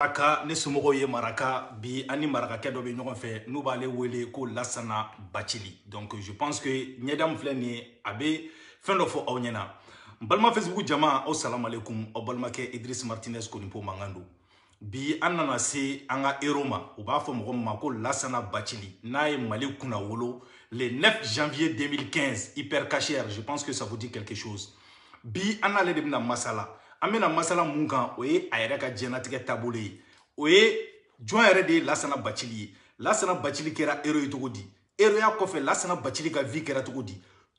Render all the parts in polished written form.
Maraka ne somɔgɔw ye Maraka bi ani marakakɛ dɔ bɛ ɲɔgɔn fɛ n'u b'ale wele ko Lassana Bathily. Donc je pense que ɲɛda min filɛ nin ye a bɛ fɛn dɔ fɔ aw ɲɛna. N balima Facebook jama aw salam aleikum aw balimakɛ Idriss Martinez Konipo mankan don. Bi an nana se an ka héros ma u b'a fɔ mɔgɔ min ma ko Lassana Bathily n'a ye Mali kunna wolo le 9 janvier 2015 hyper cachère. Je pense que ça vous dit quelque chose. Bi an n'ale de bɛna masala. An bɛna masala mun kan o ye a yɛrɛ ka diɲɛlatigɛ taabolo ye. O ye jɔn yɛrɛ de ye Lassana Bathily ye. Lassana Bathily kɛra héros ye cogo di? Héroya kɔfɛ Lassana Bathily ka vie kɛra cogo di?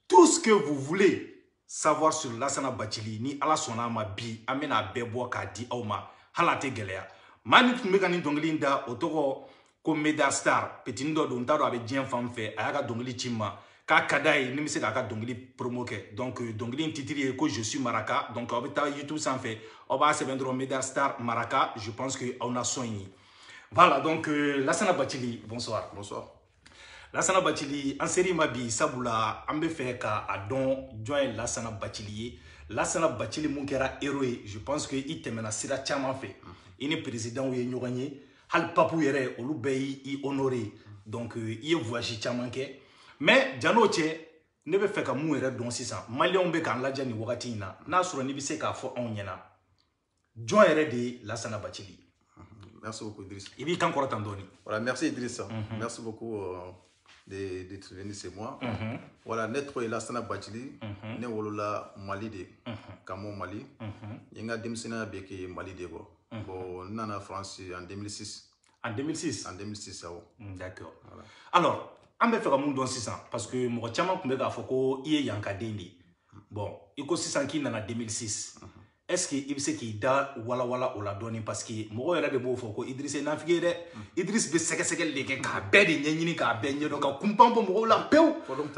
Tout ce que vous voulez savoir sur Lassana Bathily ni Ala sɔnna ma bi an bɛna bɛɛ bɔ k'a di aw ma hali a tɛ gɛlɛya. Maa min tun bɛ ka nin dɔnkili in da o tɔgɔ ko Medastar petini dɔ don n t'a dɔn a bɛ diɲɛ fan fɛ a y'a ka dɔnkili ci n ma k'a ka d'a ye ni bɛ se k'a ka dɔnkili promo kɛ. Donc dɔnkili in titre ye ko je suis Maraka. Donc aw bɛ taa YouTube sanfɛ aw b'a sɛbɛn dɔrɔn Medastar Maraka. Je pense que aw na sɔn in ye. Voilà donc Lassana Bathily bonsoir. Bonsoir. Lassana Bathily an seri ma bi sabula an bɛ fɛ k'a dɔn jɔn ye Lassana Bathily ye. Lassana Bathily mun kɛra héros ye. Je pense que i tɛmɛna sira caman fɛ. I ni président ye ɲɔgɔn ye. Hali papu yɛrɛ olu bɛɛ y'i honoré. Donc i ye voyage caman kɛ. Mais jan'o cɛ ne bɛ fɛ ka mun yɛrɛ dɔn sisan maliyɛnw bɛ k'an lajɛ nin wagati in na n'a sɔrɔ n'i bɛ se k'a fɔ anw ɲɛna jɔn yɛrɛ de ye Lassana Bathily. Merci beaucoup Idriss. I b'i kan kɔrɔtan dɔɔni. Voilà, merci Idriss. Merci beaucoup d'être venu chez moi. Voilà, ne tɔgɔ ye Lassana Bathily. Ne wolola Mali de. Kamo Mali. N ka denmisɛnninya bɛ kɛ Mali de bɔ. Bon, n nana France en 2006. En 2006? En 2006, awɔ. D'accord. Voilà. Alors, an bɛ fɛ ka mun dɔn sisan parce que mɔgɔ caman tun bɛ k'a fɔ ko i ye yankaden de ye. Bon, i ko sisan k'i nana 2006. Est-ce que i bɛ se k'i da walawala o la dɔɔni parce que mɔgɔw yɛrɛ de b'o fɔ ko Idriss ye nafigi ye dɛ. Idriss bɛ sɛgɛsɛgɛli de kɛ k'a bɛɛ de ɲɛɲini k'a bɛɛ ɲɛdɔn ka kunpan bɔ mɔgɔw la pewu.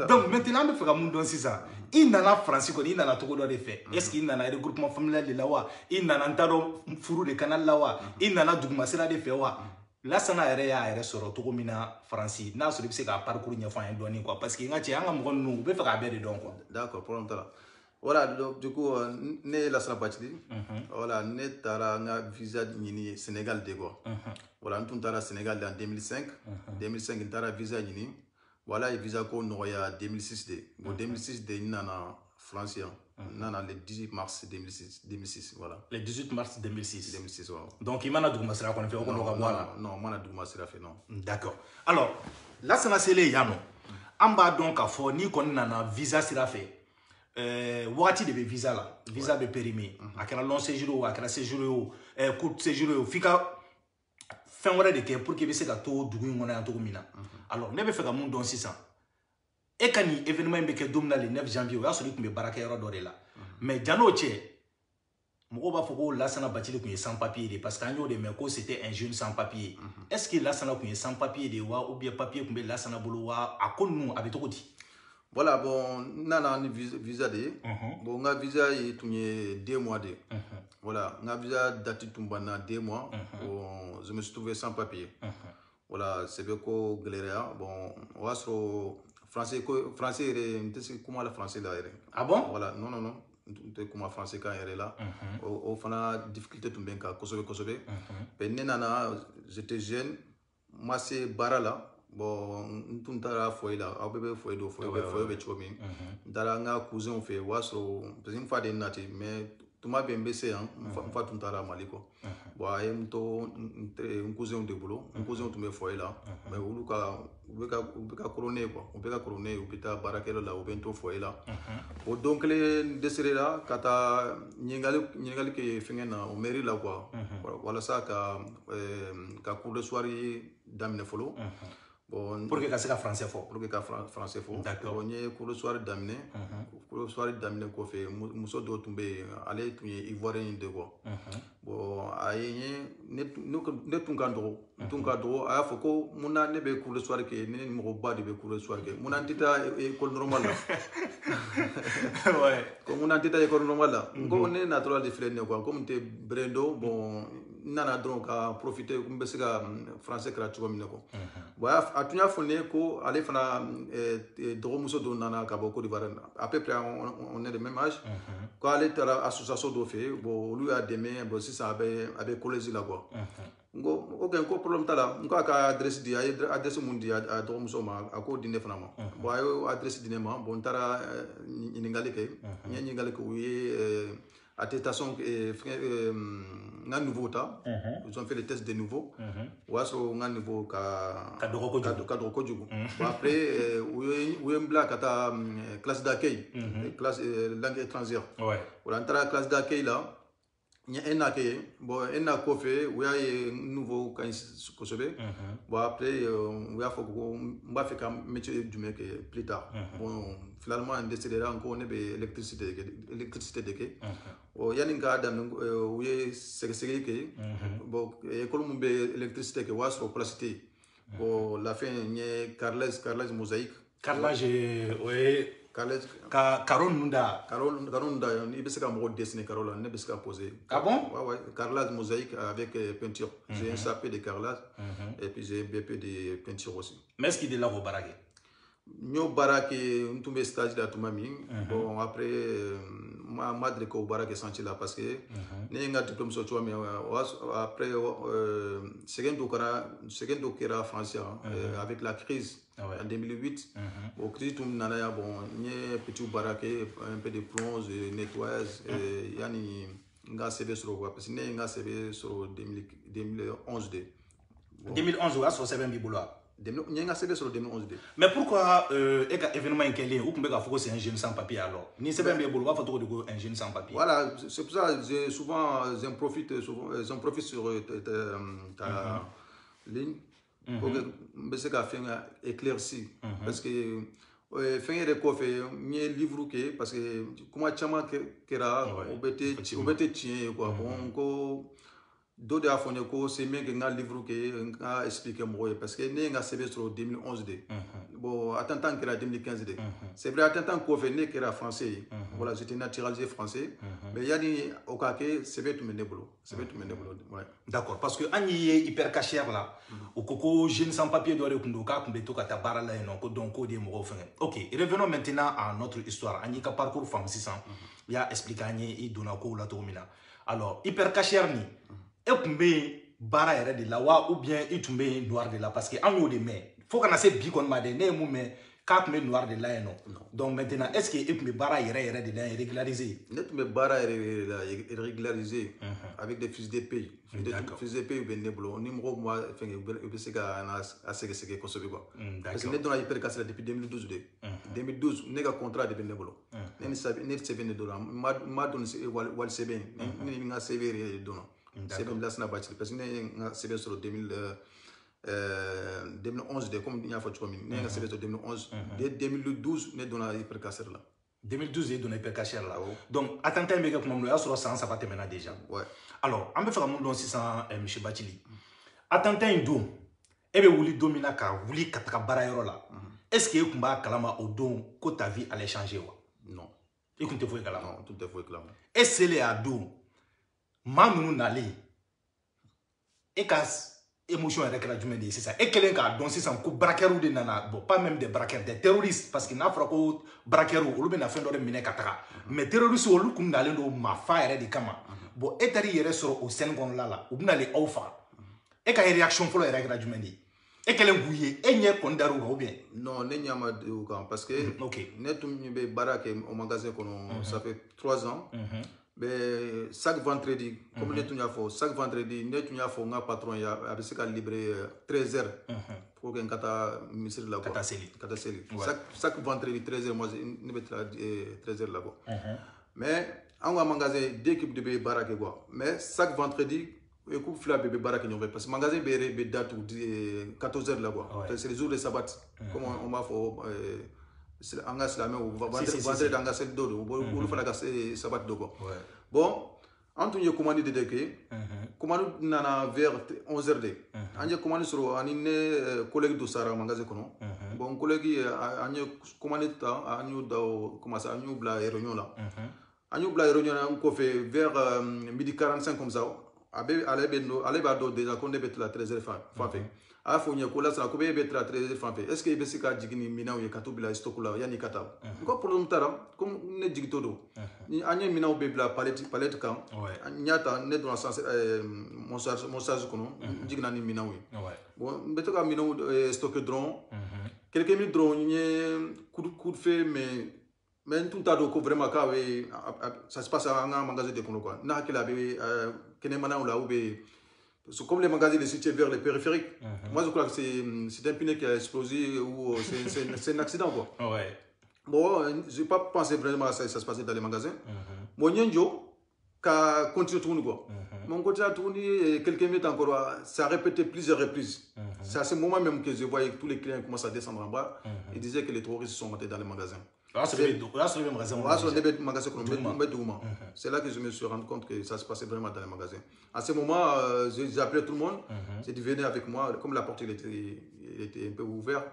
Donc maintenant an bɛ fɛ ka mun dɔn sisan i nana France kɔni i nana cogo dɔ de fɛ. Est-ce que i nana regroupement familial de la wa? I nana n t'a dɔn furu de canal la wa? I nana dugumasira de fɛ wa? Lassana yɛrɛ y'a yɛrɛ sɔrɔ cogo min na France n'a sɔrɔ i bɛ se k'a parcours ɲɛfɔ an ye dɔɔni quoi parce que n ka cɛ an ka mɔgɔ ninnu u bɛ fɛ k'a bɛɛ de dɔn quoi. D'accord, problème t'a la. Voilà, donc du coup ne ye Lassana Bathily. Voilà, ne taara n ka visa ɲini Sénégal de quoi. Voilà, n tun taara Sénégal en 2005. 2005 n taara visa ɲini. Voilà, ye visa ko nɔgɔya 2006 de. Bon 2006 de n nana France yan. N nana le 18 mars 2006 voilà. Le 18 mars 2006. 2006 waaw. Donc i mana dugumasira kɔni fɛ o kɔni o ka bɔ a la. Non, mana dugumasira fɛ non. D'accord. Alors, Lassana selen yan nɔ an b'a dɔn k'a fɔ n'i kɔni nana visa sira fɛ wagati de bɛ visa la. Visa bɛ périmé. A kɛra long séjour o a kɛra séjour ye o court séjour ye o f'i ka fɛn wɛrɛ de kɛ pour que i bɛ se ka to dugu in kɔnɔ yan cogo min na. Alors ne bɛ fɛ ka mun dɔn sisan e ka nin événement in bɛ kɛ don min na le 9 janvier o y'a sɔrɔ i tun bɛ baarakɛyɔrɔ dɔ de la. Mais jan'o cɛ mɔgɔw b'a fɔ ko Lassana Bathily tun ye sans papier de parce que an y'o de mɛn ko c'était un jeune sans papier. Est-ce que Lassana tun ye sans papier de wa ou bien papier tun bɛ Lassana bolo wa a ko ninnu a bɛ cogo di? Voilà, bon, n nana ni visa de ye. Bon, n ka visa ye tun ye 2 mois de. Voilà, n ka visa date tun banna 2 mois. Bon, je me suis trouvé sans papier. Voilà, sɛbɛn ko gɛlɛyara. Bon, o y'a sɔrɔ français yɛrɛ n tɛ se kuma la français la yɛrɛ. Ah bon? Voilà, non, n tɛ kuma français kan yɛrɛ la. O fana difficulté tun bɛ n kan kosɛbɛ kosɛbɛ. Mais ne nana, j'étais jeune, n ma se baara la. Bon, n tun taara foyer la, aw bɛɛ bɛ foyer dɔn, foyer bɛ cogo min. N taara n ka cousin fɛ, o y'a sɔrɔ parce que n fa de ye nati mais tuma bɛ n bɛ se yan, n fa tun taara Mali quoi. Bon, a ye n to n cousin de bolo, n cousin tun bɛ foyer la, mais olu u bɛ ka kɔrɔ quoi, u bɛ ka kɔrɔ ne ye, u bɛ taa baarakɛyɔrɔ la, u bɛ n to foyer la. O don kelen n dɛsɛra la ka taa ɲininkali kɛ fɛngɛ na o mairie la quoi, walasa ka cours de soir daminɛ fɔlɔ. Bon, pour que ka se ka français fɔ. Pour que ka français fɔ. D'accord. Bon, n ye cours de soir daminɛ. Cours de soir daminɛ kɔfɛ muso dɔ tun bɛ yen, ale tun ye ivoirien de quoi. Bon, a ye ne tun ka dɔgɔ. N tun ka dɔgɔ, a y'a fɔ ko mun na ne bɛ cours de soir kɛ, ne ni mɔgɔba de bɛ cours de soir kɛ. Mun na n tɛ taa école normale la? Ko mun na n tɛ taa école normale la? N ko ne natɔla de filɛ nin ye quoi, comme n tɛ bɛrɛ dɔn, bon nana dɔrɔn ka profiter ko n bɛ se ka français kɛra cogo min na ko bon a tun y'a fɔ ne ye ko ale fana dɔgɔmuso dɔ nana ka bɔ Côte d'Ivoire à peu près on est de même âge ko ale taara association dɔ fɛ yen bon olu y'a dɛmɛ bon sisan a bɛ collège la quoi n ko ok ko problème t'a la n ko a ka adresse di a ye adresse mun di a dɔgɔmuso ma a k'o di ne fana ma bon a y'o adresse di ne ma bon n taara ɲininkali kɛ n ye ɲininkali kɛ u ye attestation n ka niveau ta ils ont fait le test de niveau o y'a sɔrɔ n ka niveau ka dɔgɔ kojugu bon après u ye n bila ka taa classe d'accueil classe langue étrangère o la n taara classe d'accueil la n ye ENA kɛ yen bon ENA kɔfɛ u y'a ye nouveau ka ɲi kosɛbɛ bon après u y'a fɔ ko n b'a fɛ ka métier jumɛn kɛ plus tard bon finalement n décidera ko ne bɛ électricité de kɛ bon yanni n k'a daminɛ u ye sɛgɛsɛgɛli kɛ bon école min bɛ électricité kɛ o y'a sɔrɔ place tɛ yen bon la fin n ye carrelage mosaïque carrelage o ye ka carreau ninnu da i bɛ se ka mɔgɔ dessiner carreau la ne bɛ se ka poser ah bon ouais carrelage mosaïque avec peinture j'ai un CAP de carrelage et puis j'ai un BP de peinture aussi mais est-ce qu'il est là k'o baara kɛ n y'o baara kɛ n tun bɛ stage la tuma min bon après ma deli k'o baara kɛ chantier la parce que ne ye n ka diplôme sɔrɔ cogo min après sɛgɛn dɔ kɛra France avec la crise en 2008 bon crise tun nana yan bon n ye petit baara kɛ un peu de plonge nettoyage yanni n ka CV sɔrɔ quoi parce que ne ye n ka CV sɔrɔ 2011 de 2011 o y'a sɔrɔ sɛbɛn b'i bolo wa n ye n ka CV sɔrɔ 2011 de mais pourquoi e ka événement in kɛlen u tun bɛ k'a fɔ ko c'est un jeune sans papier alors ni sɛbɛn b'e bolo u b'a fɔ cogo di ko un jeune sans papier voilà c'est pour ça souvent j'en profite sur ta ligne pour que n bɛ se ka fɛn éclairci parce que fɛn yɛrɛ kɔfɛ n ye livre kɛ parce que kuma caman kɛra o bɛ tɛ tiɲɛ ye quoi bon ko dɔ de y'a fɔ n ye ko c'est bien que n ka livre kɛ n ka expliquer mɔgɔw ye parce que ne ye n ka CV sɔrɔ 2011 de bon attentat kɛra 2015 de c'est vrai attentat kɔfɛ ne kɛra français ye voilà j'étais naturalisé français mais yanni o ka kɛ CV tun bɛ ne bolo ouais d'accord parce que an ye hypercachère la o ko jeune sans papier dɔ de tun don k'a tun bɛ to ka taa baara la yen nɔ ko donc k'o de ye mɔgɔw fɛngɛ ok revenons maintenant à notre histoire an y'i ka parcours faamu sisan i y'a expliquer an ye i donna kow la cogo min na alors hypercachère ni e tun bɛ yen baara yɛrɛ de la wa ou bien i tun bɛ yen noir de la parce que an y'o de mɛn fo kana se bi kɔni ma de ne ye mun mɛn k'a tun bɛ noir de la yen nɔ donc maintenant est ce que e tun bɛ baara yɛrɛ de la yen régularisé ne tun bɛ baara yɛrɛ de la régularisé avec des fiches de paye fiches de paye bɛ ne bolo ni mɔgɔw ma fɛngɛ u bɛ se ka a sɛgɛsɛgɛ kosɛbɛ quoi parce que ne donna hypercachère la depuis 2012 de 2012 ne ka contrat de bɛ ne bolo ne sɛbɛn de donna n ma dɔn wali sɛbɛn ne ni n ka CV yɛrɛ de donna sɛbɛn lasina bacili parce que ne ye n ka sɛbɛn sɔrɔ 2011 de comme n y'a fɔ cogo min ne ye n ka sɛbɛn sɔrɔ 2011 dès 2012 ne donna hypercachère la 2012 ye donna hypercachère la donc attentat in bɛ kɛ tuma min na o y'a sɔrɔ san 3 tɛmɛna déjà ouais alors an bɛ fɛ ka mun dɔn sisan monsieur Bathily attentat in don e bɛ wuli don min na ka wuli ka taga baarayɔrɔ la est ce que e tun b'a kalama o don ko ta vie allait changer wa non i tun tɛ foyi kalama non tun tɛ foyi kalama e selen a don maa ninnu nalen e ka émotion yɛrɛ kɛra jumɛn de ye sisan e kɛlen k'a dɔn sisan ko braqueurs de nana bon pas même des braqueurs des terroristes parce que n'a fɔra ko braqueurs olu bɛna fɛn dɔ de minɛ ka taga mais terroristes olu kun nalen don maafa yɛrɛ de kama bon e taar'i yɛrɛ sɔrɔ o scène kɔnɔna la u bɛnalen aw faga e ka réaction fɔlɔ yɛrɛ kɛra jumɛn de ye e kɛlen k'u ye e ɲɛ kɔni dar'u kan ou bien non ne ɲɛ ma d'u kan parce que ne tun bɛ baara kɛ au magasin kɔnɔ ça fait 3 ans mais chaque vendredi comme ne tun y'a fɔ chaque vendredi ne tun y'a fɔ n ka patron ye a bɛ se ka libérer 13h pour que n ka taa misiri la quoi ka taa seli chaque vendredi 13h moi ne bɛ taa 13h la quoi mais an ka magasin deux équipes de bɛ baara kɛ quoi mais chaque vendredi équipe fila bɛɛ bɛ baara kɛ ɲɔgɔn fɛ parce que magasin bɛɛ yɛrɛ bɛ datugu 14h la quoi c'est les jours de sabbat comme on b'a fɔ an ka silamɛw vendredi an ka seli dɔ don olu fana ka sabati dɔ quoi bon an tun ye commande de kɛ commande nana vers 11h de an ye commande sɔrɔ ani ne collègue dɔ sara magasin kɔnɔ bon collègue an ye commande ta an y'o da commencé an y'o bila réunion la an y'o bila réunion la kɔfɛ vers 12h45 comme ça ale b'a dɔn déjà ko ne bɛ tila trésor fan fɛ a y'a fɔ n ye ko lasana ko e bɛ tila trésor fan fɛ est ce que i bɛ se ka jigin ni minɛnw ye ka t'u bila stock la yanni i ka taa n ko problème t'a la comme ne jigitɔ don ni an ye minɛnw bɛ bila palette kan n y'a ta ne donna montage kɔnɔ n jiginna ni minɛnw ye bon n bɛ to ka minɛnw stocké dɔrɔn quelques minutes dɔrɔn n ye coup de feu mais n tun t'a dɔn ko vraiment k'a bɛ ça se passe an ka magasin de kɔnɔ quoi ne hakili a bɛ kɛnɛmanaw la ou bien comme les magasins sont situés vers les périphériques, moi je crois que c'est un pneu qui a explosé ou c'est un accident quoi. Bon, je n'ai pas pensé vraiment à ça, ça se passait dans les magasins. Mon Nyenjo, qui a continué à tourner quoi. Mon côté a tourné quelques minutes encore, ça a répété plusieurs reprises. C'est à ce moment même que je voyais que tous les clients commencent à descendre en bas et disaient que les terroristes sont rentrés dans les magasins. C'est là que je me suis rendu compte que ça se passait vraiment dans les magasins. À ce moment, j'ai appelé tout le monde. J'ai dit venez avec moi. Comme la porte était un peu ouverte,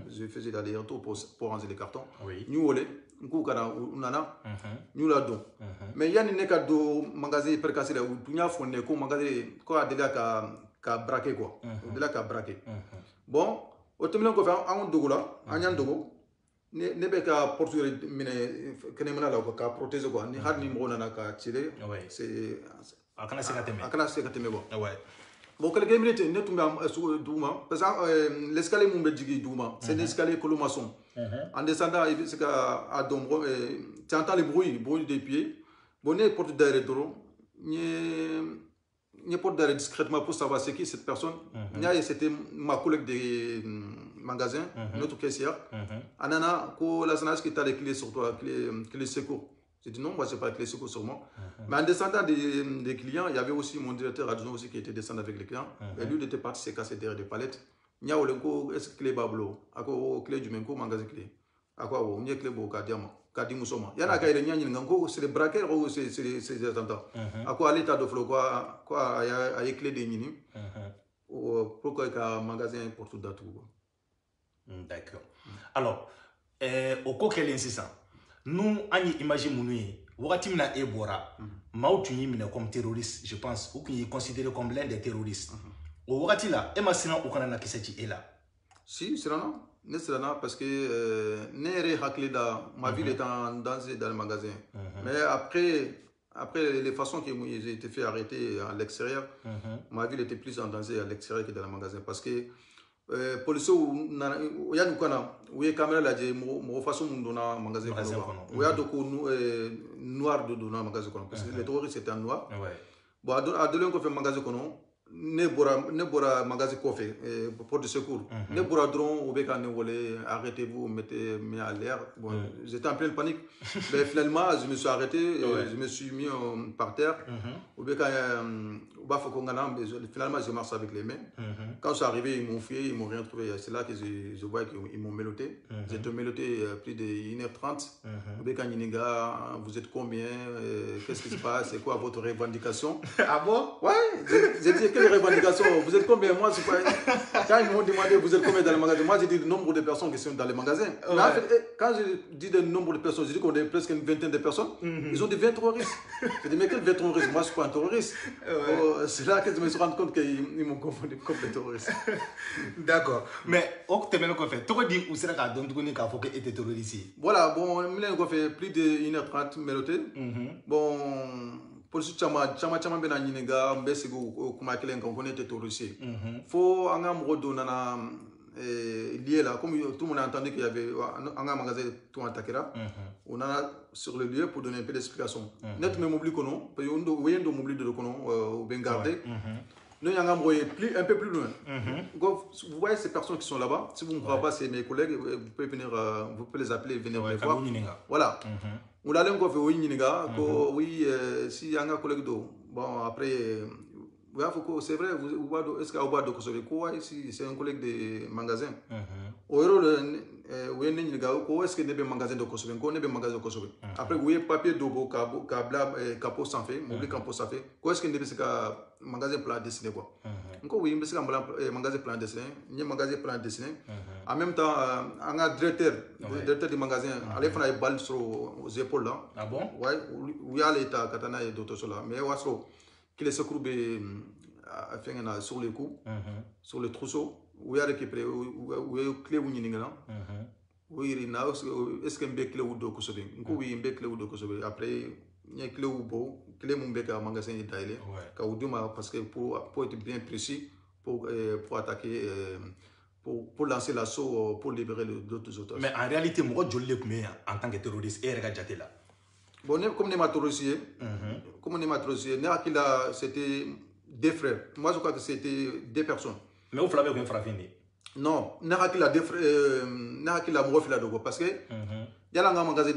je faisais l'aller-retour pour ranger les cartons. Nous allons, nous l'avons. Mais il y a une magasin percassé là où tout le monde a magasin quoi a déjà qu'à braquer quoi. Déjà qu'à braquer. Bon, au terme qu'on fait un dogo là, un dogo. Ne bɛ ka porte minɛ kɛnɛmana la ka protéger quoi ni hali ni mɔgɔ nana ka tirer c'est a kana se ka tɛmɛ quoi bon quelques minutes ne tun bɛ duguma parce que l'escalier mun bɛ jigin duguma c'est un escalier colomaçon en descendant i bɛ se ka a dɔn tu entends le bruit des pieds bon ne ye porte dayɛlɛ dɔrɔn n ye porte dayɛlɛ discrètement pour savoir c'est qui cette personne n y'a ye c'était ma collègue de magasin, notre caissière. Anana, la SNAS qui t'a les clés sur toi, clés secours. J'ai dit non, moi je n'ai pas les clés secours sur moi. Mais en descendant des clients, il y avait aussi mon directeur adjoint aussi qui était descendu avec les clients. Et lui, il était parti se casser derrière des palettes. Il y a est-ce que clé bablo, à quoi clé du menko, magasin clé. À quoi on y a clé beau, Kadi Moussoma. Il y en a qui ont c'est les braqueurs ou c'est les attentats. À quoi l'état de flow, quoi, à clé des nini. Pourquoi il y a un magasin pour tout d'atout. D'accord. Alors, au coquel insistant, nous, on imagine Mounoui, Ouatimna et Bora, Maoutouni comme terroriste, je pense, ou qui est considéré comme l'un des terroristes. Au Ouatila, Emma Sinan ou Kanana Kiseti est là. Si, c'est là, parce que Nere Hakleda, ma ville est en danger dans le magasin. Mais après les façons que j'ai été fait arrêter à l'extérieur, ma ville était plus en danger à l'extérieur que dans le magasin. Parce que policiers ou ya nukana ou ye caméra la je mo façon mun donna magasin kono ou ya do ko noir do donna magasin kono parce que les terroristes étaient en noir bon a de ko fait magasin kono ne bora magasin ko fait pour de secours ne bora dron ou be kan wolé arrêtez-vous mettez à l'air bon j'étais en pleine panique mais finalement je me suis arrêté je me suis mis par terre ou be kan finalement je marche avec les mains quand je suis arrivé ils m'ont fouillé ils m'ont rien trouvé c'est là que je vois qu'ils m'ont mélotté j'étais mélotté plus de 1h30 ou be kan yiniga vous êtes combien qu'est-ce qui se passe c'est quoi votre revendication ah bon ouais j'ai dit quelle revendication vous êtes combien moi c'est pas quand ils m'ont demandé vous êtes combien dans le magasin moi j'ai dit le nombre de personnes qui sont dans les magasins mais en fait quand je dis le nombre de personnes je dis qu'on est presque une vingtaine de personnes ils ont dit 20 terroristes j'ai dit mais quel 20 terroristes moi je suis pas un terroriste c'est là que je me suis rendu compte qu'ils m'ont confondu comme des terroristes d'accord mais au que tu m'as fait tu dis où sera donc tu connais qu'il faut que tu étais terroriste voilà bon on a fait plus de 1h30 mélodie bon polisi caman bena ɲininga n bɛ sigi o kuma kelen kan ko ne tɛ terroriste fo an ka mɔgɔ dɔ nana lié là comme tout le monde a entendu qu'il y avait un magasin tout attaquera on a sur le lieu pour donner un peu d'explication net me mobile kono parce que on voyait mobile de kono au Bengardé nous y a un peu plus loin vous voyez ces personnes qui sont là-bas si vous ne croyez pas c'est mes collègues vous pouvez venir vous pouvez les appeler venir les voir voilà on a l'un oui ɲininga ko oui si un collègue do bon après c'est vrai est-ce qu'il y a un de si c'est un collègue de magasin au héros oui est-ce que ne be magasin de Kosovo ko ne be magasin de Kosovo après oui papier dobo câble capot sans fait mobile capot sans fait ko est-ce que ne be se ka magasin plan dessiné quoi ko oui be se ka magasin plan dessiné ni magasin plan dessiné en même temps un directeur du magasin allait faire une balle sur aux épaules là ah bon ouais où il y a l'état katana et d'autres choses là mais wasro qu'il est secourbé sur les coups, sur le trousseau, où il y a récupéré, où il y a clé ou n'ingana. Oui, est-ce qu'il y a une clé ou deux coups? Oui, une clé ou deux coups. Après, il y a une clé ou beau, clé mon bec à magasin d'Italie. Parce que pour être bien précis, pour attaquer, pour lancer l'assaut, pour libérer d'autres otages. Mais en réalité, moi, je l'ai en tant que terroriste et regarde là. Bon, comme les matrosiers, c'était des frères. Moi, je crois que c'était des personnes. Mais vous flavez comme frappé. Non, Nahakila Mofila Dogo, parce que il y a un magasin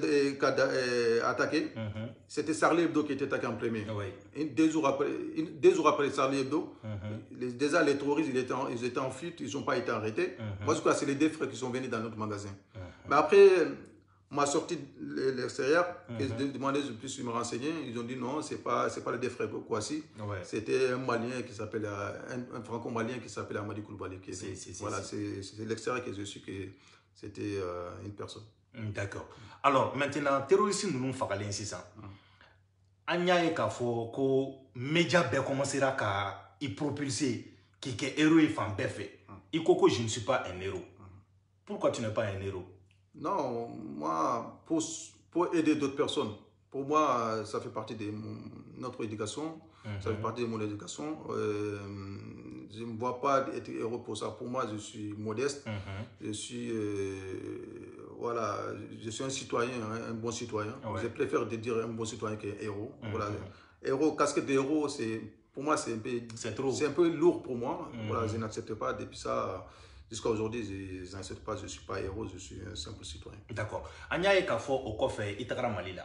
attaqué, c'était Charlie Hebdo qui était attaqué en premier. Deux jours après Charlie Hebdo, déjà les terroristes ils étaient en fuite, ils n'ont pas été arrêtés. Moi, je crois que c'est les deux frères qui sont venus dans notre magasin. Mais après ma sortie de l'extérieur, j'ai demandé de plus me renseigner. Ils ont dit non, c'est pas les deux frères Kouassi. C'était un Malien qui s'appelle un Franco-Malien qui s'appelle Amadi Koulibaly. Voilà, c'est l'extérieur que je suis que c'était une personne. D'accord. Alors maintenant, terroristes nous fagalé ici ça. Anya e ka fo ko média be commencera à y propulser qui est héros et femme fait. Il koko je ne suis pas un héros. Pourquoi tu n'es pas un héros? Non, moi, pour aider d'autres personnes, pour moi, ça fait partie de notre éducation, ça fait partie de mon éducation. Je ne me vois pas être héros pour ça. Pour moi, je suis modeste, je suis, voilà, je suis un citoyen, un bon citoyen. Je préfère dire un bon citoyen qu'un héros. Voilà. Héros, casquette de héros, pour moi, c'est un peu lourd pour moi. Voilà, je n'accepte pas. Depuis ça, jusqu'à aujourd'hui, je n'accepte pas, je ne suis pas héros, je suis un simple citoyen. D'accord. Anya Kafo au Kofe, Itagara Malila.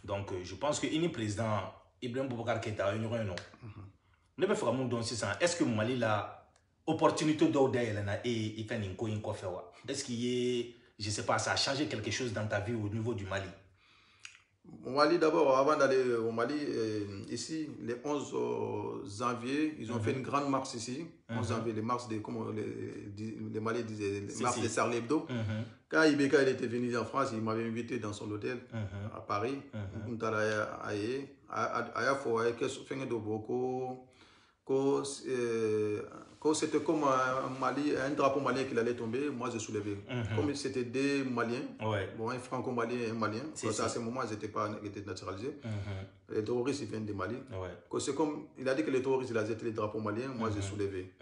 Donc, je pense que le président Ibrahim Boubacar Keïta, il y a un nom. Ne me fera mon don 600. Est-ce que Mali la opportunité d'Oda et il fait une coin Kofe? Est-ce qu'il y a, je ne sais pas, ça a changé quelque chose dans ta vie au niveau du Mali? Au Mali, d'abord, avant d'aller au Mali, ici, le 11 janvier, ils ont fait une grande marche ici. 11 janvier, les marches comme les Maliens disaient, les marches de Charlie Hebdo. Quand Ibeka était venu en France, il m'avait invité dans son hôtel à Paris. C'était comme un drapeau malien qu'il allait tomber, moi je soulevais. Comme c'était des Maliens, bon, un franco-malien et un malien, parce à ce moment ils étaient naturalisés. Les terroristes ils viennent du Mali. C'est comme, il a dit que les terroristes ils étaient les drapeaux maliens, moi j'ai soulevé.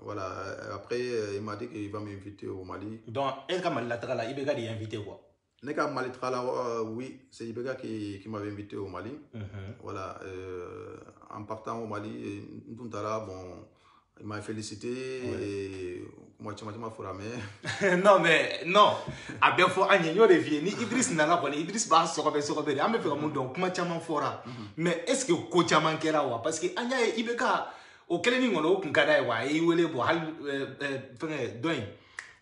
Voilà. Après il m'a dit qu'il va m'inviter au Mali. Donc, est-ce que Mali Latrala, Ibeka est invité quoi? Neka Mali Latrala, oui, c'est Ibeka qui m'avait invité au Mali. Voilà. En partant au Mali, bon, il m'a félicité et moi tu m'as formé. Non mais non. A bien fort Agnès revient ni Idriss nana quoi Idriss ba sokobe a me fait mon donc comment tu m'as fora. Mais est-ce que ko chaman kera wa parce que Agnès Ibeka o keleni ngolo kun kada wa yi wele bo hal fenge doin.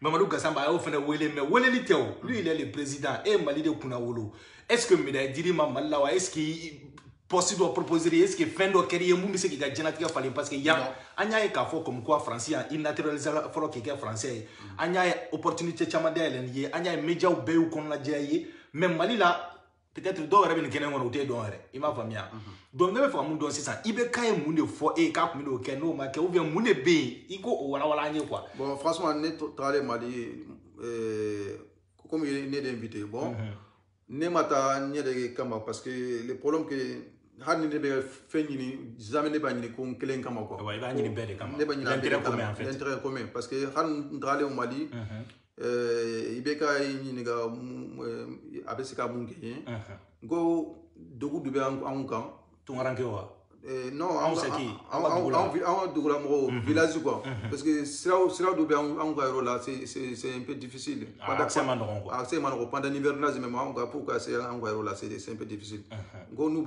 Mamadou Gassamba a fait wele mais wele li tew lui il est le président et Mali de kuna wolo. Est-ce que Meda Dirima Malawa est-ce qu'il possible de proposer est-ce que fin de carrière mou monsieur qui ga genatika fallait parce que ya anya e ka fo comme quoi français il naturalise folo qui est français anya opportunité chama de len anya média ou be ou kon la jaye même Mali là peut-être do rebe ni kenen won oté do re il m'a famia donc ne fa mu don 600 ibe kay mu ne fo e ka mu no ken no ma ke ou bien mu ne be iko wala wala anye quoi. Bon franchement net travailler Mali comme il est invité bon ne mata ni de kama parce que le problème que Hani ne be fenini jamais ne ba ni ko kelen kama quoi. Ouais, ba ni be de kama. L'intérêt commun en fait. L'intérêt commun parce que Han drale au Mali Ibeka ni ga abesika bunke go dogu dube an kan tungaranke wa. Non, on doit village quoi. Parce que c'est un peu difficile. Pendant l'hiver, même c'est un peu difficile. Nous,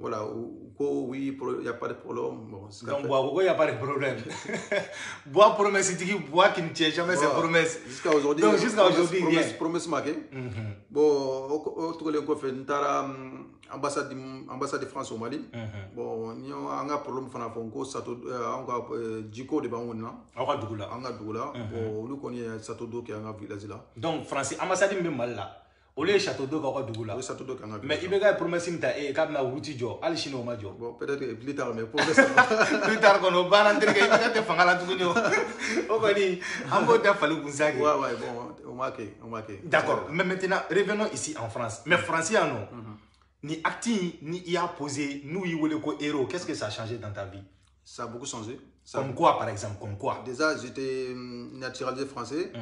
voilà, oui, il n'y a pas de problème. Donc, il n'y a pas de problème. Bois promesse, bois qui ne tient jamais ses promesses. Jusqu'à aujourd'hui, promesse marquée. Bon, ambassade de France au Mali. Bon, nous avons un problème Djiko de Bangouna. Bon, nous connaissons Sato Do qui est un village là. Donc, France, ambassade de Mali là. au lieu château d'eau ka dugu la château d'eau kan mais il be promesse min ta e ka na wuti jo ali chino ma jo bon peut-être plus tard mais pour plus tard kono bana ndere ka ibe te fangala tuguni o bani ambo da falu kunzagi ouais bon on marque d'accord mais maintenant revenons ici en France mais français non ni acti ni y a posé nous y wole ko héros qu'est-ce que ça a changé dans ta vie? Ça a beaucoup changé. Comme quoi, par exemple, comme quoi? Déjà, j'étais naturalisé français.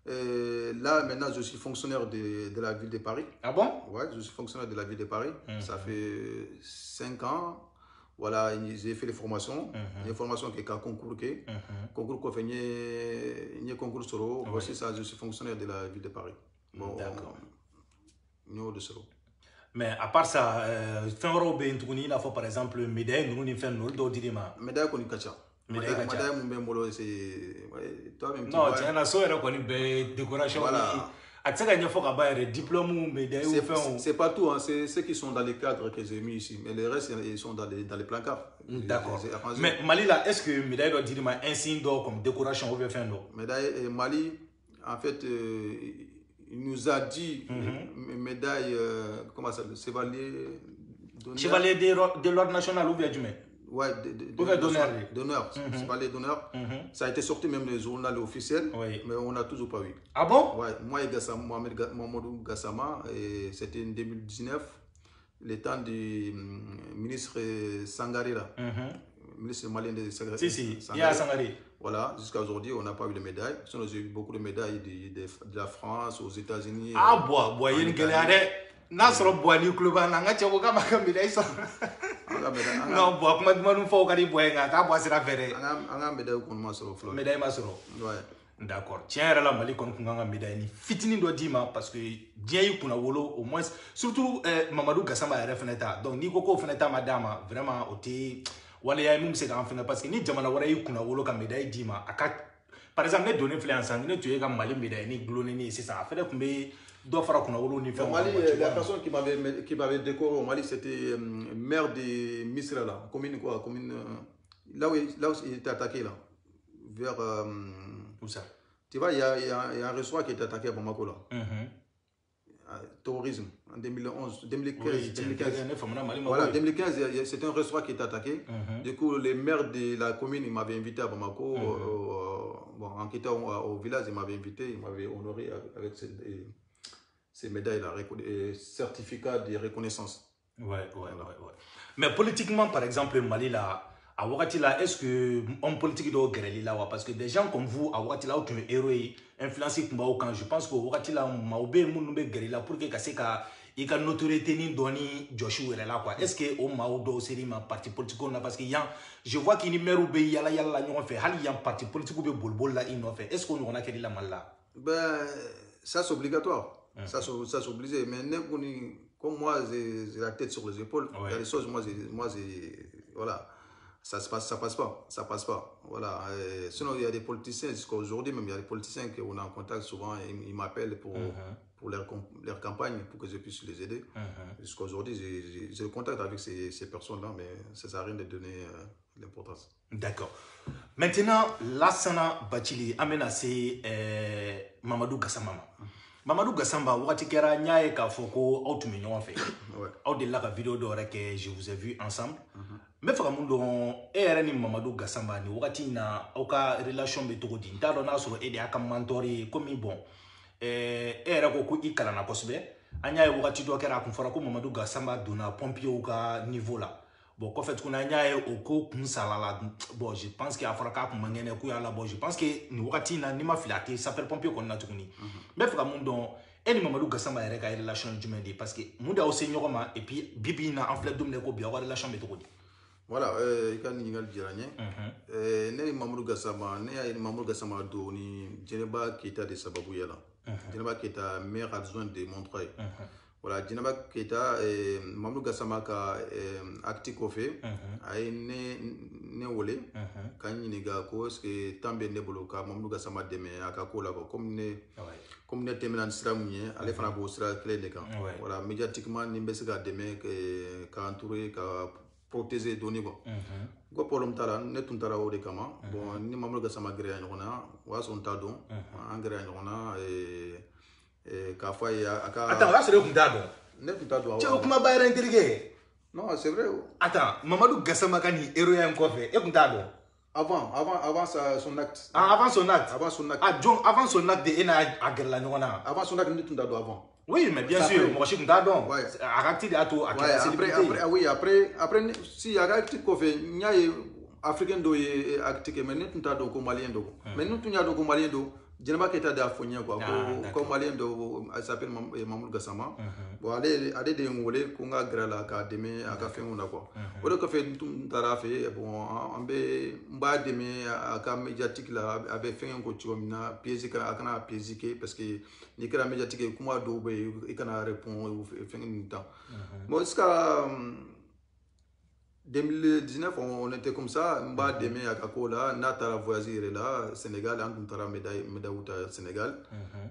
Là, maintenant, je suis fonctionnaire de la ville de Paris. Ah bon? Ouais, je suis fonctionnaire de la ville de Paris. Ça fait 5 ans. Voilà, j'ai fait les formations. Les formations qui sont concours. Concours qu'on fait, il concours solo. Aussi, ça, je suis fonctionnaire de la ville de Paris. Bon, d'accord. De solo. Mais à part ça, fin euro be ntuguni la fois par exemple médaille nous ni fin nous do dirima. Médaille ko ni kacha. Médaille mon ben molo c'est toi même. Non, tiens la so era ko ni be décoration. Voilà. Atsaka nya foka ba re diplôme médaille ou fin. C'est pas tout hein, c'est ceux qui sont dans les cadres que j'ai mis ici mais les restes ils sont dans les placards. D'accord. Mais Mali là, est-ce que médaille do dirima un signe d'or comme décoration ou fin d'or? Médaille Mali en fait il nous a dit médaille, comment ça s'appelle, chevalier de l'ordre national ou bien du mai? Ouais, d'honneur. Chevalier d'honneur. Ça a été sorti même dans les journaux officiels, mais on n'a toujours pas eu. Ah bon? Ouais, moi et Mamadou Gassama, c'était en 2019, le temps du ministre Sangaré là. Ministre malien de Sangaré. Si, il y a Sangaré. Voilà, jusqu'à aujourd'hui, on n'a pas eu de médailles. Sinon, j'ai eu beaucoup de médailles de la France, aux États-Unis. Ah, bois, il y a une galère. Nasro bois, ni club, on a tu vois ma médaille. Non, bois, comment nous faut qu'à bois, à bois, c'est la vérité. On a médaille qu'on m'a sur le médaille masoro. Ouais. D'accord. Tiens, la Mali, qu'on a médaille, ni fitini doit dire, parce que Dieu, qu'on a wolo, au moins, surtout Mamadou Gassama est fenêtre. Donc, ni Coco fenêtre, madame, vraiment, au thé. Wala ya mum se kan fina parce que ni jamana wara yi kuna wolo ka médaille dima aka par exemple ne donner influence ne tu ka Mali médaille ni glone ni c'est ça fait kumbe do fara kuna wolo ni fait Mali la personne qui m'avait décoré au Mali c'était maire de Misra là commune là où il était attaqué là vers où ça tu vois il y a un restaurant qui était attaqué à Bamako là terrorisme en 2011, 2015. Voilà, 2015, c'était un restaurant qui était attaqué. Du coup, les maires de la commune m'avaient invité à Bamako. Bon, en quittant au village, ils m'avaient invité, ils m'avaient honoré avec ces médailles-là, certificats de reconnaissance. Ouais. Mais politiquement, par exemple, Mali là, à Ouattila, est-ce que homme politique doit guérir là parce que des gens comme vous, à Ouattila, vous êtes héros, influencé quand je pense que Ouattila, Maoubé, Mounoube guérir là pour que Kaseka, il y a notoriété ni doni Joshua là quoi. Est-ce que au Maoudo c'est ma parti politique là parce que je vois qu'il y a numéro B yala n'y fait, il y a un parti politique ou bolbol là il n'en fait. Est-ce qu'on a qu'à la mal là? Ben ça c'est obligatoire. Ça c'est obligé. Mais comme moi j'ai la tête sur les épaules, il y a des choses moi voilà. Ça passe pas. Voilà. Sinon, il y a des politiciens, jusqu'à aujourd'hui, même il y a des politiciens qu'on est en contact souvent, ils m'appellent pour leur campagne, pour que je puisse les aider. Jusqu'à aujourd'hui, j'ai le contact avec ces personnes-là, mais ça ne sert à rien de donner l'importance. D'accord. Maintenant, Lassana Bachili amène c'est Mamadou Gassama. Mamadou Gassamba, wakati kera nyae ka foko au tumi nyon fait. Au de la vidéo d'ore que je vous ai vu ensemble. Mais faka mundo ni Mamadou Gassamba ni wakati na auka relation be togodi. Ntado na soro ede aka mentori comme bon. Ko ku ikala na kosbe. Anya wakati do kera kumfara ko Mamadou Gassamba dona pompier uka niveau là. Bon, en fait, qu'on a au coup bon, je pense qu'il y a fracas pour mangene la bon, je pense que nous ratina ni ma filaté, ça fait pompier qu'on a tout ni. Mais faut que mon et Mamadou Gassamba a une relation du monde parce que Mouda au seigneur et puis Bibi na en flèche d'homme ko bien relation de tout. Voilà, il y a une diranie. Ne Mamadou Gassamba, ne Mamadou Gassamba do ni Djeneba qui était de Sababouya là. Djeneba qui était maire adjoint de Montreuil. Voilà, Djeneba Keita et Mamadou Gassama ka acti kofe ay ne wole kan ni ga ko que tambe ne bolo ka Mamadou Gassama deme aka ko la ko comme ne temenan siramu nye ale fana bo sira clé de kan voilà médiatiquement ni mbese ga deme ka entourer ka protéger donné bon ko problème tara ne tun tara o de kama bon ni Mamadou Gassama géré nyona wa son ta don engrais nyona k'a fɔ a ye a ka. Attends, là c'est le Kundado. Ne tun t'a dɔn. Tu es comment bailler intégré? Non, c'est vrai. Attends, Mamadou Gassama Kani héros en quoi fait? Et Kundado. Avant son acte. Ah, avant son acte. Avant son acte. Ah, donc avant son acte de Ena Agerla Nyona. Avant son acte, ne tun t'a dɔn avant. Oui, mais bien sûr, moi je suis Kundado. Ouais. Aracti de Ato à après si acte ko fait nyaye africain do ye acte que mais ne tun t'a dɔn ko malien do. Mais nous tun y'a dɔn ko malien do. Djenaba Keita de Afonia quoi. Ko malien do s'appelle Mamadou Gassama. Bon allez de ngolé ko nga grala ka deme aka fengo quoi. O de ko fait tun tara fait bon ambe mba deme aka médiatique là avec fengo ko chomina piège kana piège parce que ni kera médiatique kuma do be e kana répondre fengo ni temps. Bon jusqu'à 2019 on était comme ça mba deme akako là natara voyager là Sénégal on tara médaille au Sénégal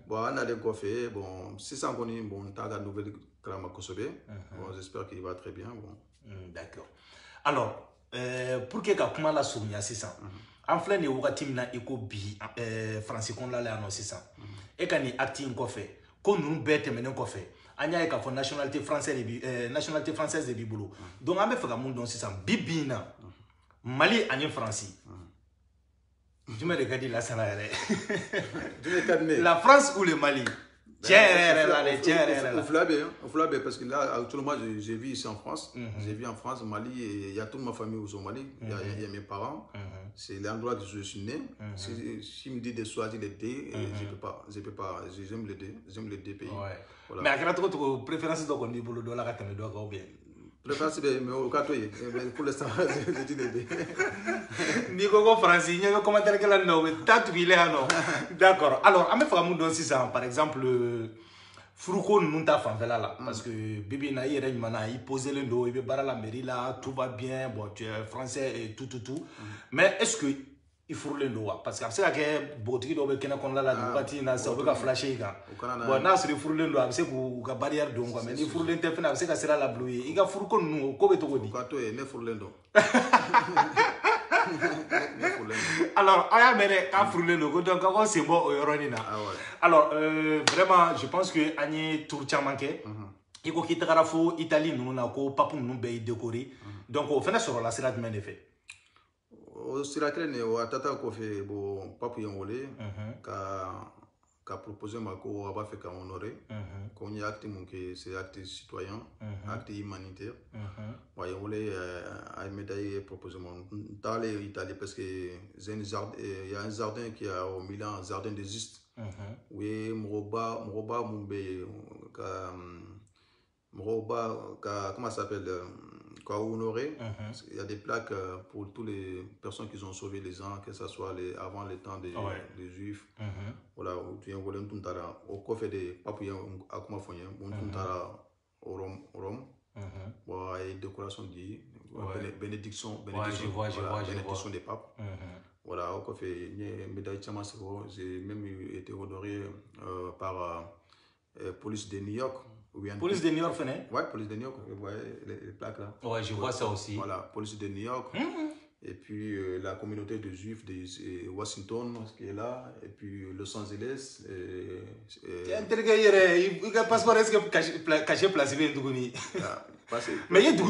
bon on a des go fait bon 600 koni bon taga nouvelle krama kosobe bon j'espère qu'il va très bien bon d'accord alors pour que ka kuma la sounya 600 en plein ni wakati mina eko bi français kon la la no 600 e kani acting ko fait ko nous bête menen ko fait anya ka fo nationalité française de bibulu donc ambe faka mun don 600 bibina Mali ani français tu me regardes la salaire la France ou le Mali au Flabé parce que là actuellement j'ai vu ici en France j'ai vu en France Mali il y a toute ma famille au Mali il y a mes parents c'est l'endroit où je suis né si me dit de choisir les deux je peux pas j'aime les deux pays voilà. Mais à quel autre préférence donc on dit pour le dollar à te doit bien préférence mais au cas pour l'instant je dis les deux ni ko français ni ko commentaire que là non tatu il est non d'accord alors ame fa mun don 600 par exemple Fruko nunta fanfela là parce que bibi na yere mana il poser le dos il veut barrer la mairie là tout va bien bon tu es français et tout mais est-ce que il faut le dos parce que c'est que botiki do be kena kon la parti na ça be ka flasher ka bon na sur furu le dos c'est ku ka barrière donc quoi mais ni furu le te fena c'est ka sera la blue il ka furu ko nu ko be to godi ka to e ne furu le dos alors aya mere ka furu le dos donc ko c'est bon yoroni na alors vraiment je pense que ani tour chamanke iko kitara fo Italie nous na ko papu nous be décorer donc au fena sur la sera de men effet au siracle ne o atata ko fe bo papu yongolé ka proposer ma ko aba fait ka honorer ko ni acte mon que c'est acte citoyen acte humanitaire wa yongolé a médaille proposer mon dans l'Italie parce que il y a un jardin qui a au Milan un jardin de juste oui Moroba Mumbe comment ça s'appelle quoi honorer il y a des plaques pour toutes les personnes qui ont sauvé les gens que ce soit avant le temps des juifs voilà tu es volé tout tara au coffre de papouille à comment faire bon tout tara au Rome bon et décoration dit bénédiction des papes voilà au coffre une médaille chamas j'ai même été honoré par police de New York. Police de New York, ouais, police de New York, vous voyez les plaques là. Ouais, je vois ça aussi. Voilà, police de New York. Et puis la communauté de juifs de Washington qui est là. Et puis Los Angeles. Il y a un passeport caché placé bien Dougouni. Mais il y a des gens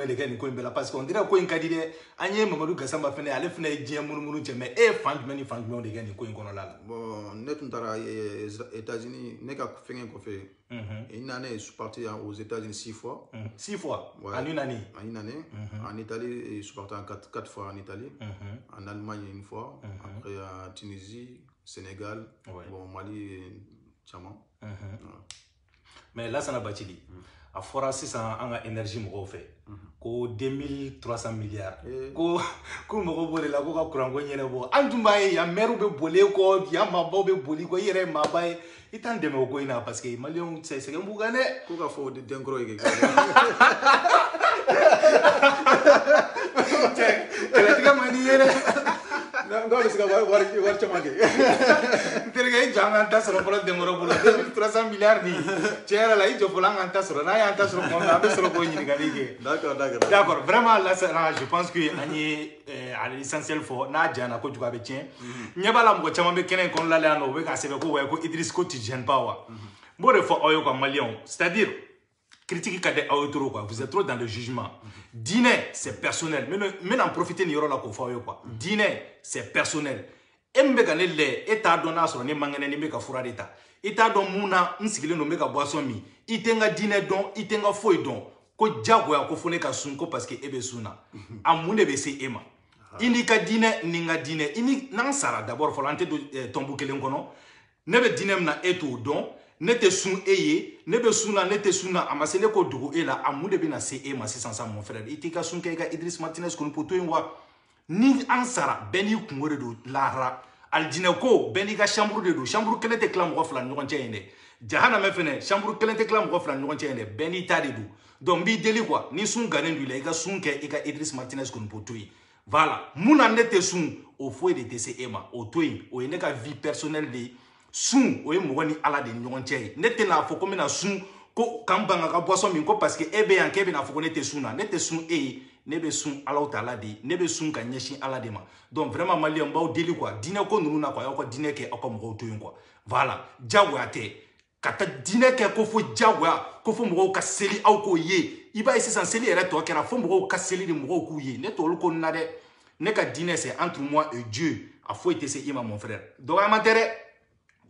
les gars qui parce qu'on dirait qu'on est Agnès Mamadou Gassama fait aller faire des mourmourou mais et fan les gars qui sont là. Bon, net aux États-Unis, n'est qu'à faire un café. Une année, je suis parti aux États-Unis 6 fois. 6 fois en une année. En une année. En Italie, je suis parti 4 fois en Italie. En Allemagne une fois. Après en Tunisie, Sénégal, bon Mali, Tchaman. Mais là ça n'a pas dit. A fora sisan an ka énergie mɔgɔw fɛ ko 2300 milliards ko mɔgɔw b'o de la ko ka courant ko ɲɛnabɔ an tun b'a ye yan maire bɛ boli kɔ yan maabaw bɛ boli ko i yɛrɛ ye maaba ye i t'an dɛmɛ o ko in na parce que maliyɛnw sɛgɛn b'u kan dɛ ko ka fɔ o de denkɔrɔ ye kɛlɛtigɛ man di ye dɛ nka bɛ se ka wari caman kɛ n terikɛ jangan tas ro polo demoro polo 300 milliards ni tiens là il faut l'an tas ro na ya tas ro ko na be ro ko ni gali d'accord vraiment là je pense que ani à l'essentiel fo na jana ko juga be tien nyebala mo chama be kenen kon la la no be ka sebe ko way ko Idriss ko ti gêne pas wa bo re fo oyo ko malien c'est-à-dire critique ka de autour quoi vous êtes trop dans le jugement dîner c'est personnel mais en profiter ni yoro la ko fo oyo quoi dîner c'est personnel embe ga ne le eta dona so ne mangene ni be ka fura deta eta don muna nsigile no be ka boisson mi itenga dîner don itenga foi don ko jago ya ko fone ka sunko parce que ebe suna amune be se ema ini ka dîner ninga dîner ini nan sara d'abord folante do tombu kelen kono ne be dîner na eto don ne te sun eye ne be suna ne te suna amasele ko dugu e la amude be na se e ma sisan mon frère itika sun ke ga Idriss Martinez ko poto wa ni ansara beni kungore do lara aljine ko beni ga chambre de do chambre kele te klam gofla nyon tiende jahana me fene chambre kele te klam gofla nyon tiende beni tade do donc bi deli quoi ni sun ganen du le ga sun ke e ga Idriss Martinez ko poto voilà muna ne te sun au fouet de TCMA au toy o ne ka vie personnelle de sun o ye mɔgɔ ni ala de ɲɔgɔn cɛ ye ne tɛ n'a fɔ ko n bɛna sun ko kan banga ka boisson min ko parce que e bɛ yan k'e bɛna fɔ ko ne tɛ sun na ne tɛ sun e ye ne bɛ sun alaw ta ala de ne bɛ sun ka ɲɛsin ala de ma donc vraiment maliyɛn b'aw deli quoi diinɛ ko ninnu na quoi aw ka diinɛ kɛ aw ka mɔgɔw to yen quoi voilà diyagoya tɛ ka taa diinɛ kɛ ko fo diyagoya ko fo mɔgɔw ka seli aw k'o ye i b'a ye sisan seli yɛrɛ tɔ kɛra fo mɔgɔw ka seli de mɔgɔw k'u ye ne t'olu ko nin na dɛ ne ka diinɛ c'est entre moi et Dieu a foyi tɛ se i ma mon frère dɔgɔyama tɛ dɛ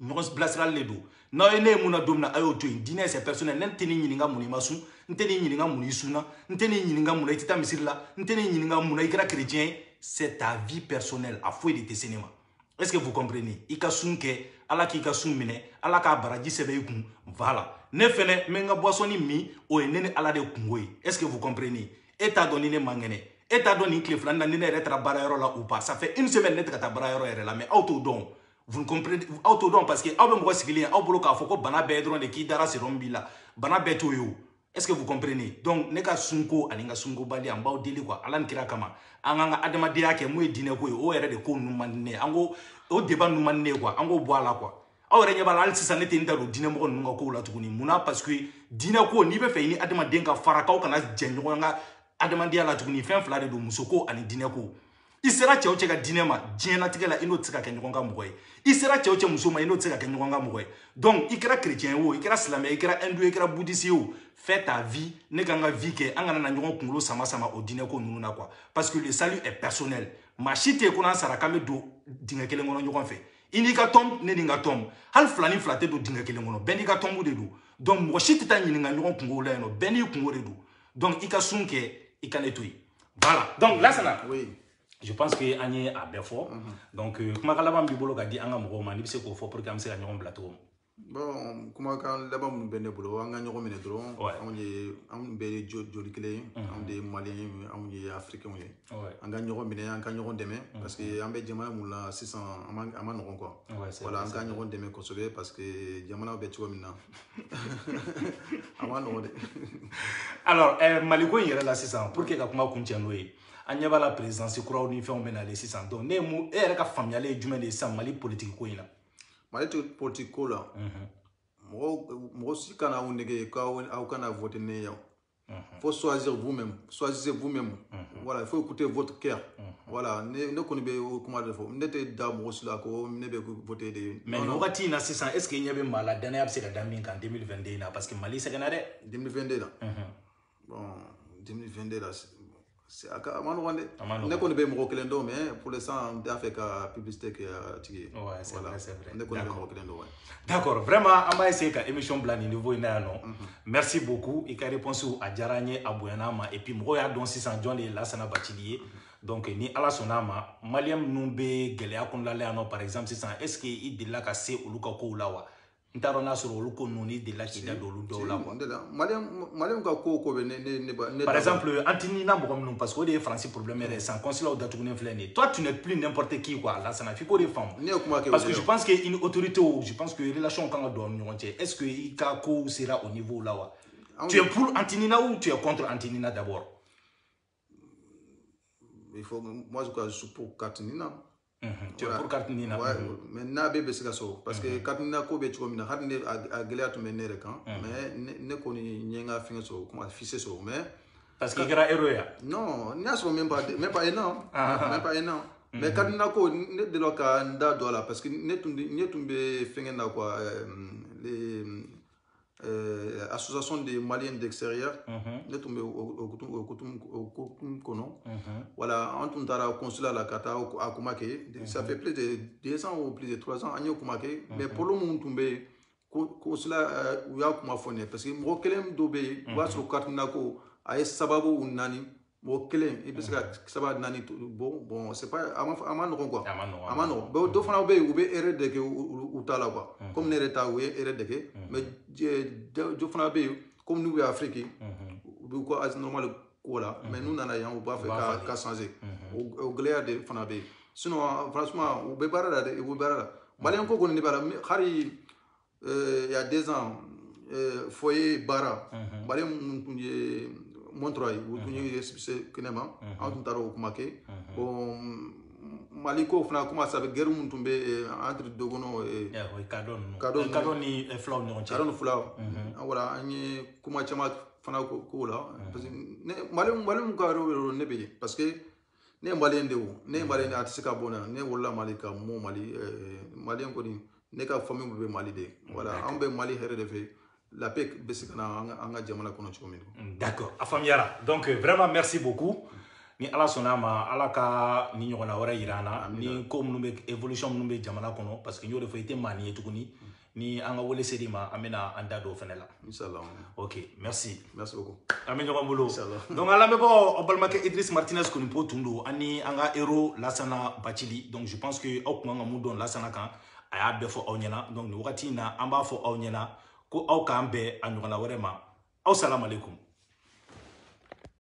ɲɔgɔn bilasirali le don n'aw ye ne ye mun na don min na a y'o to yen diinɛ c'est personnel ne tɛ ni ɲininka mun i ma sun n tɛ ni ɲininka mun i sunna n tɛ ni ɲininka mun na i tɛ taa misiri la n tɛ ni ɲininka mun na i kɛra chrétien ye c'est ta vie personnelle a foyi de tɛ se ne ma est-ce que vous comprenez i ka sun kɛ ala k'i ka sun minɛ ala k'a baraji sɛbɛn i kun voilà ne fɛnɛ n bɛ n ka boisson min o ye ne ni ala de kungo ye est-ce que vous comprenez e t'a dɔn ni ne man kɛnɛ e t'a dɔn nin tile filanin na ni ne yɛrɛ taara baarayɔrɔ la ou pas ça fait une semaine ne tɛ ka taa baarayɔrɔ yɛrɛ la mais aw t'o dɔn vous ne comprenez aw t'o dɔn parce que aw bɛ mɔgɔ sigilen aw bolo k'a fɔ ko bana bɛɛ dɔrɔn de k'i dara serum b'i la bana bɛɛ t'o ye o est-ce que vous comprenez donc ne ka sunko ani n ka sunkobali an b'aw deli quoi ala ni kira kama an k'an ka adamadenya kɛ mun ye diinɛ ko ye o yɛrɛ de ko ninnu man di ne ye an ko o débat ninnu man di ne ye quoi an k'o bɔ a la quoi aw yɛrɛ ɲɛ b'a la hali sisan ne tɛ n da don diinɛ mɔgɔ ninnu ka kow la tuguni munna parce que diinɛ ko n'i bɛ fɛ i ni adamaden ka fara k'aw kana jɛ ɲɔgɔn ka adamadenya la tuguni fɛn fila de don muso ko ani diinɛ ko i sera cɛw cɛ ka diinɛ ma diɲɛlatigɛ la i n'o tɛ se ka kɛ ɲɔgɔn ka mɔgɔ ye i sera cɛw cɛ muso ma i n'o tɛ se ka kɛ ɲɔgɔn ka mɔgɔ ye donc i kɛra chrétien ye o i kɛra silamɛ i kɛra hindu i kɛra bouddhiste ye o fais ta vie ne ka n ka vie kɛ an kana na ɲɔgɔn kunkolo sama sama o diinɛ ko ninnu na quoi parce que le salut est personnel maa si tɛ yen ko n'an sara k'an bɛ don dingɛ kelen kɔnɔ ɲɔgɔn fɛ i n'i ka tɔn ne ni n ka tɔn hali fila ni fila tɛ don dingɛ kelen kɔnɔ bɛɛ n'i ka tɔnbu de don donc mɔgɔ si tɛ taa ɲininka ɲɔgɔn kungo la yen nɔ bɛɛ n'i kungo de don donc i ka sun kɛ i ka ne to yen voilà donc Lassana oui. Je pense que an ye a bɛɛ fɔ donc kumakan laban b'i bolo ka di an ka mɔgɔw ma n'i bɛ se k'o fɔ pour que an bɛ se ka ɲɔgɔn bila cogo min. Bon kumakan laban minnu bɛ ne bolo an ka ɲɔgɔn minɛ dɔrɔn anw bɛ joli kelen ye anw de ye maliyɛn ye anw ye africain ye an ka ɲɔgɔn minɛ an ka ɲɔgɔn dɛmɛ parce que an bɛ jamana mun na sisan a ma nɔgɔn quoi voilà an ka ɲɔgɔn dɛmɛ kosɛbɛ parce que jamana bɛ cogo min na a ma nɔgɔn dɛ. Alors Mali ko in yɛrɛ la sisan pour que ka kuma kuncɛ n'o ye an ɲɛ b'a la présidence kuraw ni fɛnw bɛ nalen sisan donc ne ye mun e yɛrɛ ka faamuyali ye jumɛn de ye sisan Mali politique ko in na. Mali politique ko la mɔgɔ si kana aw nege k'aw kana voter ne yan faut choisir vous-même choisissez vous-même voilà il faut écouter votre cœur voilà ne kɔni bɛ kuma de fɔ ne tɛ da mɔgɔ si la ko ne bɛ voter de. mais nin wagati in na sisan est ce que i ɲɛ bɛ maa la danaya bɛ se ka da min kan 2022 na parce que Mali sɛgɛnna dɛ. 2022 la bon 2022 la a ma nɔgɔn dɛ ne kɔni bɛ mɔgɔ kelen dɔn mais pour l'instant n t'a fɛ ka publicité kɛ a tigi ye. Ouais, c'est vrai, c'est vrai. Ne kɔni bɛ mɔgɔ kelen dɔn. D'accord, vraiment an b'a essayer ka émission bila nin niveau in na yan nɔ. Merci beaucoup i ka réponse a diyara n ye a bonyana ma et puis mɔgɔw y'a dɔn sisan jɔn de ye Lassana Bathily ye donc ni ala sɔnna a ma maliyɛn minnu bɛ gɛlɛya kɔnɔna la yan nɔ par exemple sisan est ce que i delila ka se olu ka kow la wa n t'a dɔn n'a sɔrɔ olu ko ninnu n'i delila k'i da don olu dɔw la quoi. maliyɛnw ka ko bɛ ne par exemple an tɛ ni na mɔgɔ minnu parce que o de ye Faransi problème yɛrɛ ye san consulaw datugulen filɛ nin ye toi tu n'es plus n'importe qui quoi Lassana f'i k'o de faamu parce que je pense que une autorité je pense que relation kan ka don ni ɲɔgɔn cɛ est ce que i ka kow sera au niveau là wa tu es pour Antinina ou tu es contre Antinina d'abord? Il faut moi je suis pour Antinina. pour Kartinina. Mais n'a be se ka so parce que Kartinina ko be chiko mina hadne a gele to menere kan mais ne ko ni nyenga finga so comment fixer so mais parce que gara héros ya. Non, n'a so même pas énorme. Même pas énorme. Mais Kartinina ko ne de lo ka nda do la parce que ne tumbe finga na quoi les association des Maliens d'extérieur ne tombé au kono voilà en tout cas consulat la kata à Kumake ça fait plus de 2 ans ou plus de 3 ans à Kumake mais pour le moment tombé consulat où ya kuma fone parce que mo kelem dobe wa sur Kartinina ko ay sababu nani mo kelem et parce que sababu nani bon c'est pas amano quoi amano do fana be ube erreur de que utala quoi comme ne reta ou erreur de que mais do fana be comme nous Afrique ou quoi as normal quoi là mais nous nana yan ou pas faire ka changer au glaire de fana be sinon franchement ou be barara de ou barara malien ko ko ni bara khari il y a 2 ans foyer bara malien muntunje Montreuil ou tunye c'est kinema en tout taro kumake bon maliko fana commence avec guerre muntumbe entre dogono et kadon ni flaw no kadon flaw voilà ani kuma chama fana ko la parce que ne malum ka ro ne be parce que ne malien de wo ne malien atisika bona ne wala malika mo mali malien ko ni ne ka famille be mali de voilà on be mali here de fait la paix d'accord afamiara donc vraiment merci beaucoup ni ala sonama ala ka ni nyona wara irana ni comme nous évolution nous be jamana kono parce que ñoo fa été mani tukuni ni anga wole sedima amena anda do fenela inshallah OK merci beaucoup amena ngambolo donc ala me bo obalmake Idriss Martinez ko ni potundo ani anga hero Lassana Bathily donc je pense que ok nga mu don Lassana kan aya be fo awnyana donc ni wakati na amba fo awnyana ko aw kan be a ɲɔgɔnna wɛrɛ ma aw salam alaikum